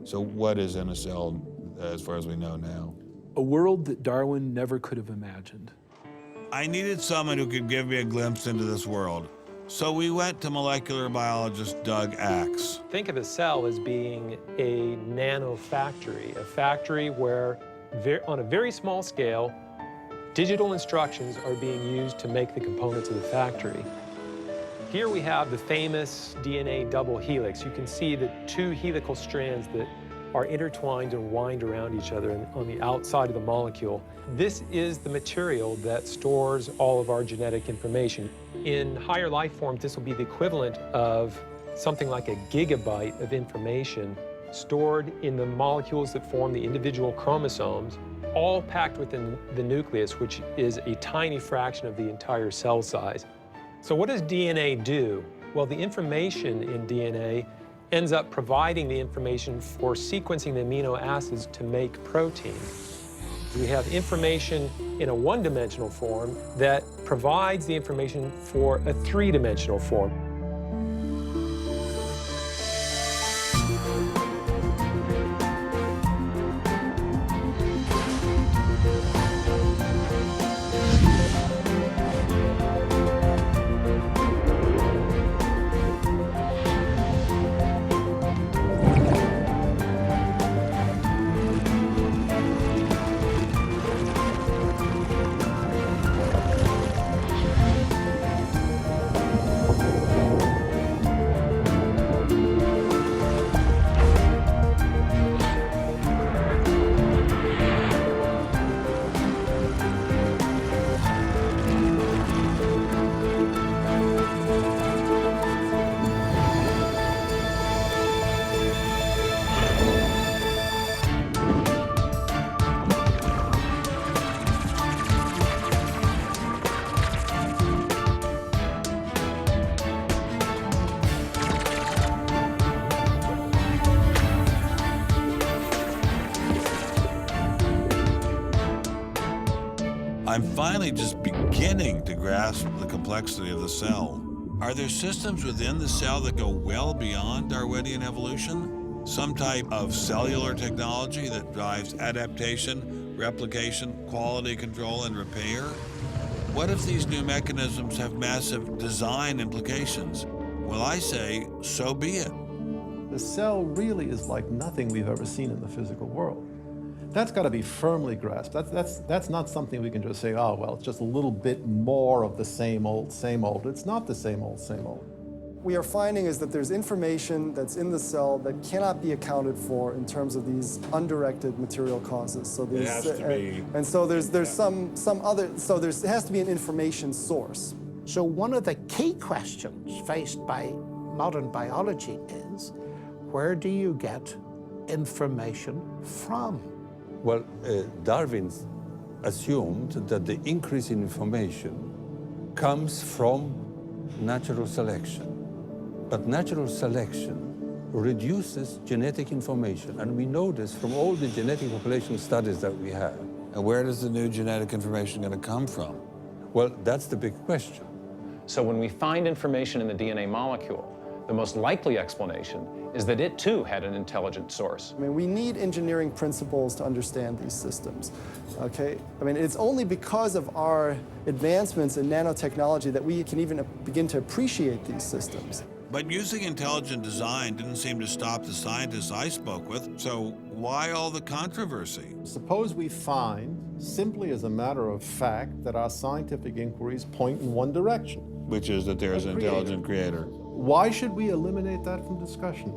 So what is in a cell as far as we know now? A world that Darwin never could have imagined. I needed someone who could give me a glimpse into this world. So we went to molecular biologist Doug Axe. Think of a cell as being a nano factory, a factory where, on a very small scale, digital instructions are being used to make the components of the factory. Here we have the famous DNA double helix. You can see the two helical strands that are intertwined and wind around each other on the outside of the molecule. This is the material that stores all of our genetic information. In higher life forms, this will be the equivalent of something like a gigabyte of information stored in the molecules that form the individual chromosomes, all packed within the nucleus, which is a tiny fraction of the entire cell size. So what does DNA do? Well, the information in DNA ends up providing the information for sequencing the amino acids to make protein. We have information in a one-dimensional form that provides the information for a three-dimensional form. I'm finally just beginning to grasp the complexity of the cell. Are there systems within the cell that go well beyond Darwinian evolution? Some type of cellular technology that drives adaptation, replication, quality control, and repair? What if these new mechanisms have massive design implications? Well, I say, so be it. The cell really is like nothing we've ever seen in the physical world. That's got to be firmly grasped. That's not something we can just say, oh, well, it's just a little bit more of the same old, same old. It's not the same old, same old. We are finding is that there's information that's in the cell that cannot be accounted for in terms of these undirected material causes. So It has to be. And so there's some other, so it has to be an information source. So one of the key questions faced by modern biology is, where do you get information from? Well, Darwin assumed that the increase in information comes from natural selection. But natural selection reduces genetic information, and we know this from all the genetic population studies that we have. And where does the new genetic information going to come from? Well, that's the big question. So when we find information in the DNA molecule, the most likely explanation is that it too had an intelligent source. I mean, we need engineering principles to understand these systems, okay? I mean, it's only because of our advancements in nanotechnology that we can even begin to appreciate these systems. But using intelligent design didn't seem to stop the scientists I spoke with, so why all the controversy? Suppose we find, simply as a matter of fact, that our scientific inquiries point in one direction. Which is that there's an intelligent creator. Why should we eliminate that from discussion?